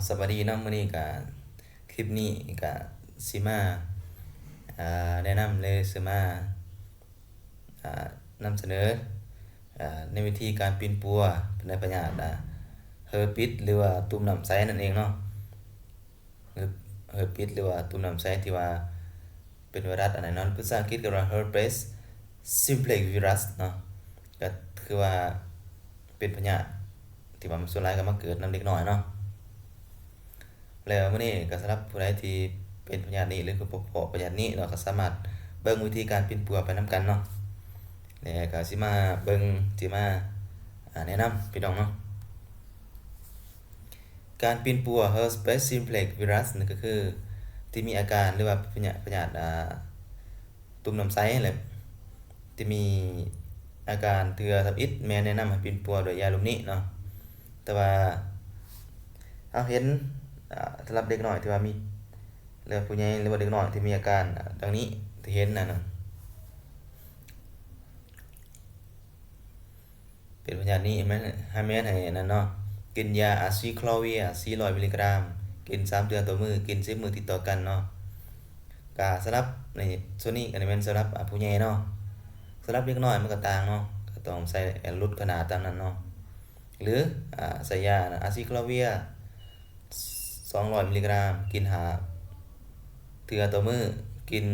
สวัสดีเนาะมื้อนี้ก็คลิปนี้ก็สิมาแนะนำเลยสิมานำเสนอในวิธีการปีนปัวในพยาธิเฮอร์ปิสหรือว่าตุ่มน้ำใสนั่นเองเนาะเฮอร์ปิสหรือว่าตุ่มน้ำใสที่ว่าเป็นไวรัสอันนั้นเนาะภาษาอังกฤษก็ว่า herpes simplex virus เนาะก็คือว่าเป็นพยาธิที่ว่ามันส่วนหลายก็มาเกิดนำเด็กน้อยเนาะ แล้วมื้อนี้ก็สำหรับผู้ใดที่เป็นพยาธินี้หรือคือพบพยาธินี้เนาะก็สามารถเบิ่งวิธีการปีนปัวไปนำกันเนาะแล้วก็สิมาเบิ่งสิมาแนะนำพี่น้องเนาะการปีนปัว Herpes simplex virus นี่ก็คือที่มีอาการหรือว่าพยาธิตุ่มน้ำใสนั่นแหละที่มีอาการเทื่อทับอิดแม่แนะนำให้ปีนปัวโดยยาลมนี้เนาะแต่ว่าเอาเห็นสำหรับเด็กน้อยที่ว่ามีหรือว่าผู้ใหญ่หรือว่าเด็กน้อยที่มีอาการดังนี้ที่เห็นนั่นน่ะเป็นพยาธินี้แม่นให้นั่นเนาะกินยาอะซิโคลาเวีย400มิลลิกรัมกิน3เดือนต่อมื้อกิน10มื้อติดต่อกันเนาะก็สำหรับในส่วนนี้อันนี้แม่นสำหรับผู้ใหญ่เนาะสำหรับเด็กน้อยมันก็ต่างเนาะก็ต้องใส่ลดขนาดตามนั้นเนาะหรือใส่ยาอะซิโคลาเวีย200มิลลิกรัมกินเทื่อต่อมื้อกิน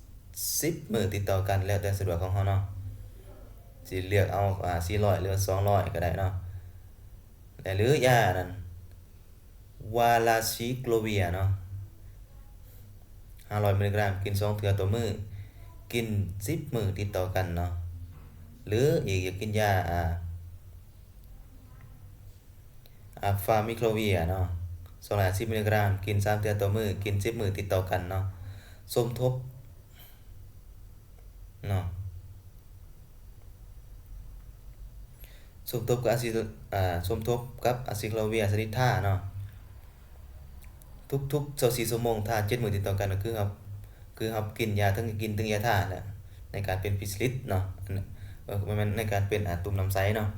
10มื้อติดต่อกันแล้วแต่สะดวกของเราเนาะสิเลือกเอา400หรือ200ก็ได้เนาะและหรือยานั้นวาลาซิโคลเวียเนาะ500มิลลิกรัมกิน2เทื่อต่อมื้อกิน10มื้อติดต่อกันเนาะหรืออีกอยากกินยาฟามิโคลเวียเนาะ210มิลลิกรัมกิน3เทื่อต่อมื้อกิน10มื้อติดต่อกันเนาะสมทบเนาะสมทบกับสมทบกับอะซิโคลาเวียชนิดท่าเนาะทุกๆ24ชั่วโมงถ้า7มื้อติดต่อกันก็คือกินยาทั้งกินทั้งยาท่าแหละในการเป็นพิซิลิสเนาะมันในการเป็นตุ่มน้ำใสเนาะ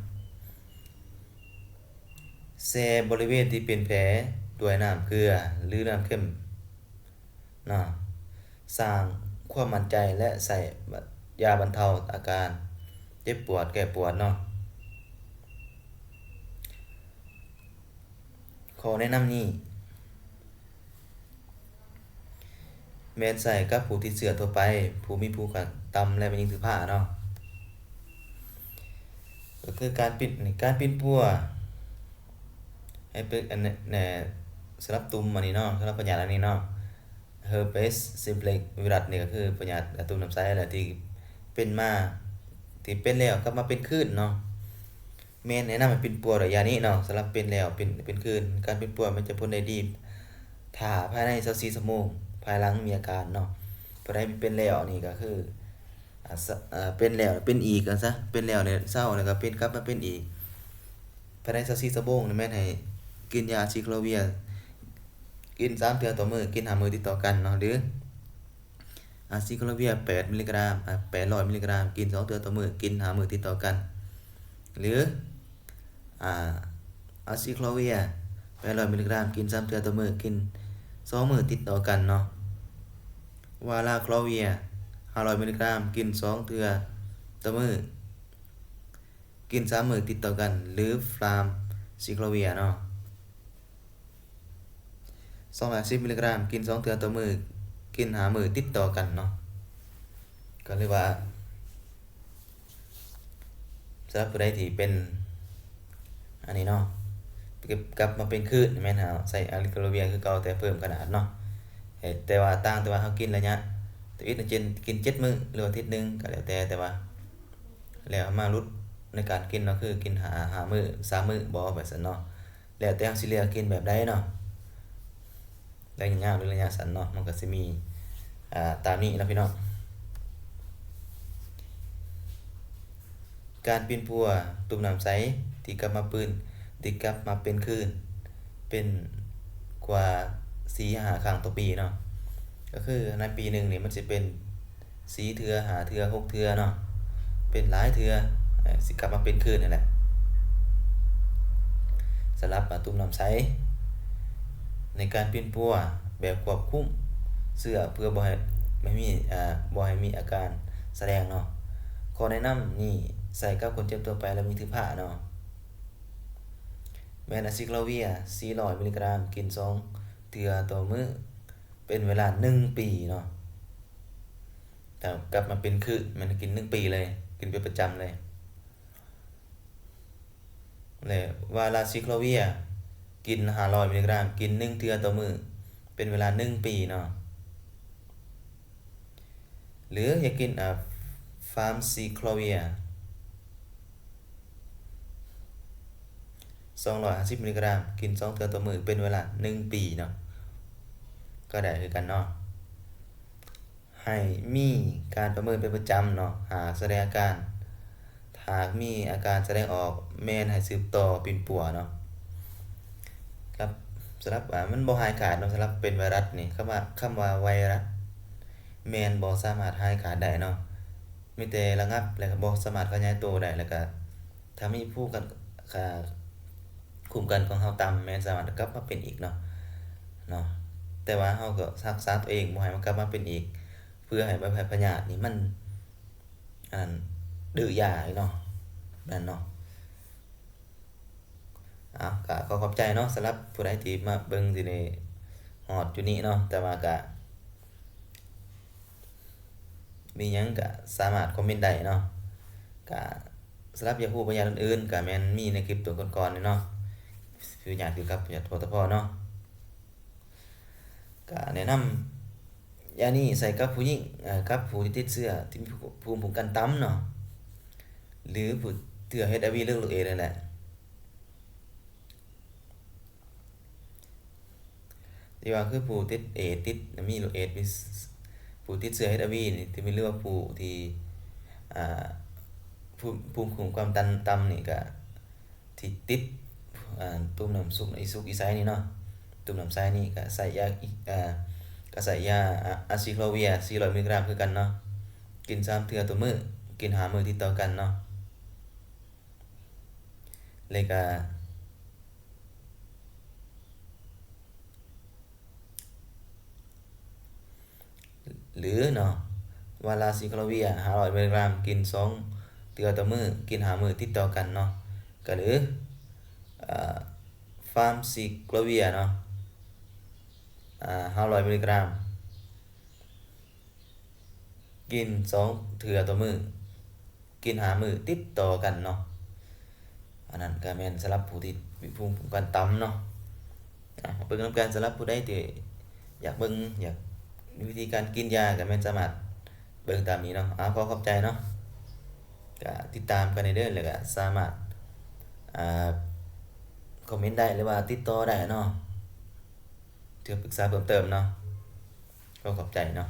แสบบริเวณที่เป็นแผลด้วยน้ำเกลือหรือน้ำเค็มเนาะสร้างความมั่นใจและใส่ยาบรรเทาอาการเจ็บปวดแก้ปวดเนาะขอแนะนำนี้แม่นใส่กับผู้ที่เชื้อทั่วไปผู้มีภูมิคุ้มกันต่ำและเป็นหญิงถือผ้าเนาะก็คือการปีนปัวให้เป็นอันแน่สำหรับตุ่มอันนี้เนาะสำหรับพยาธิอันนี้เนาะ Herpes simplex virus นี่ก็คือพยาธิตุ่มน้ำใสแหละที่เป็นมาที่เป็นแล้วกลับมาเป็นคลื่นเนาะแม่นแนะนำให้ปีนปัวโดยยานี้เนาะสำหรับเป็นแล้วเป็นคลื่นการปีนปัวมันจะพ้นได้ดีถ้าภายใน24ชั่วโมงภายหลังมีอาการเนาะผู้ใดเป็นแล้วนี่ก็คือเป็นแล้วเป็นอีกกันซะเป็นแล้วเนี่ยเศร้าแล้วก็เป็นกลับมาเป็นอีกภายใน24ชั่วโมงนี่แม่นให้กินยาซิโคลาเวียกิน3เทื่อต่อมื้อกิน5มื้อติดต่อกันเนาะหรืออะซิโคลาเวีย8มิลลิกรัม800มิลลิกรัมกิน2เทื่อต่อมื้อกิน5มื้อติดต่อกันหรืออะซิโคลาเวีย800มิลลิกรัมกิน3เทื่อต่อมื้อกิน2มื้อติดต่อกันเนาะวาลาโคลเวีย500มิลลิกรัมกิน2เทื่อต่อมื้อกิน3มื้อติดต่อกันหรือฟลามซิโคลเวียเนาะ210มิลลิกรัมกิน2เทื่อต่อมื้อกิน5มื้อติดต่อกันเนาะก็เลยว่าสำหรับผู้ใดที่เป็นอันนี้เนาะกลับมาเป็นคลื่นแม่นใส่อะซิโคลาเวียคือเก่าแต่เพิ่มขนาดเนาะแต่ว่าต่างแต่ว่าเฮากินระยะตัวอีกกิน7มื้อหรืออาทิตย์หนึงก็แล้วแต่ว่าแล้วมาลดในการกินเนาะคือกิน5มื้อ3มื้อบ่แบบซั่นเนาะแล้วแต่เฮาสิเลือกกินแบบใดเนาะระยะยาวหรือระยะสั้นเนาะมันก็สิมีตามนี้เนาะพี่น้องการปีนปัวตุ่มน้ำใสที่กลับมาเป็นคลื่นเป็นกว่า4-5ครั้งต่อปีเนาะก็คือในปีหนึ่งนี่มันสิเป็น4เทื่อ5เทื่อ6เทื่อเนาะเป็นหลายเทื่อสิกลับมาเป็นคลื่นนั่นแหละ สำหรับตุ่มน้ำใสในการปิ้นปัวแบบควบคุมเสื้อเพื่อบ่ให้ไม่มีบ่ให้มีอาการแสดงเนาะข้อแนะนำนี่ใส่กับคนเจ็บตัวไปแล้วมีถือผ้าเนาะแมนอะซิโคลาเวีย400มิลลิกรัมกิน2เทื่อต่อมื้อเป็นเวลา1ปีเนาะแต่กลับมาเป็นคือมันกิน1ปีเลยกินเป็นประจำเลยแล้ววาลาซิโคลาเวียกิน500มิลลิกรัมกิน1เทื่อต่อมื้อเป็นเวลา1ปีเนาะหรืออยากกินฟาร์มซิโคลาเวีย250มิลลิกรัมกิน2เทื่อต่อมื้อเป็นเวลา1ปีเนาะก็ได้คือกันเนาะให้มีการประเมินเป็นประจำเนาะหากแสดงอาการหากมีอาการแสดงออกแม่นให้สืบต่อปิ่นปัวเนาะครับสำหรับมันบ่หายขาดเนาะสำหรับเป็นไวรัสนี่คำว่าไวรัสแม่นบ่สามารถหายขาดได้เนาะมีแต่ระงับแล้วก็บ่สามารถขยายตัวได้แล้วก็ถ้ามีผู้กันค่าคุมกันของเฮาต่ำแม่นสามารถกลับมาเป็นอีกเนาะแต่ว่าเฮาก็รักษาตัวเองบ่ให้มันกลับมาเป็นอีกเพื่อให้ใบแพร่พยาธินี่มันอันดื้อยาเนาะนั่นเนาะก็ขอขอบใจเนาะสำหรับผู้ใดที่มาเบิ่งที่นี่ฮอดอยู่นี่เนาะแต่ว่าก็มีหยังก็สามารถคอมเมนต์ได้เนาะก็สำหรับอยากรู้ปัญญาอื่นๆก็แม่นมีในคลิปตัวก่อนๆนี่เนาะคืออยากคือกับอยากโทรตะพอเนาะก็แนะนำยานี้ใส่กับผู้หญิงกับผู้ที่ติดเชื้อที่มีภูมิคุ้มกันต่ำเนาะหรือผู้ที่ HIV หรือโรคเอดส์นั่นแหละที่ว่าคือผู้ติดเอดส์ติดมีโรคเอดส์มีผู้ติดเชื้อ HIV นี่ที่มีเรียกว่าผู้ที่อ่าภูมิคุ้มกันต่ำนี่ก็ที่ติดตุ่มน้ำสุกอีสุกอีไซนี่เนาะตุ่มน้ำไซนี่ก็ใส่ยาก็ใส่ยาอะซิโคลาเวีย400มิลลิกรัมคือกันเนาะกิน3เทื่อต่อมื้อกิน5มื้อติดต่อกันเนาะเลยก็หรือเนาะวาลาซิโคลาเวีย500มิลลิกรัมกิน2เทื่อต่อมื้อกิน5มื้อติดต่อกันเนาะก็หรือฟาร์มซิโคลาเวียเนาะ500มิลลิกรัมกิน2เทื่อต่อมื้อกิน5มื้อติดต่อกันเนาะอันนั้นก็แม่นสำหรับผู้ที่มีภูมิคุ้มกันต่ำเนาะเบิ่งนำกันสำหรับผู้ใดที่อยากเบิ่งอยากมีวิธีการกินยาก็แม่นสามารถเบิ่งตามนี้เนาะขอขอบใจเนาะก็ติดตามกันได้เด้อแล้วก็สามารถอ่าคอมเมนต์ได้หรือว่าติดต่อได้เนาะเพื่อปรึกษาเพิ่มเติมเนาะขอขอบใจเนาะ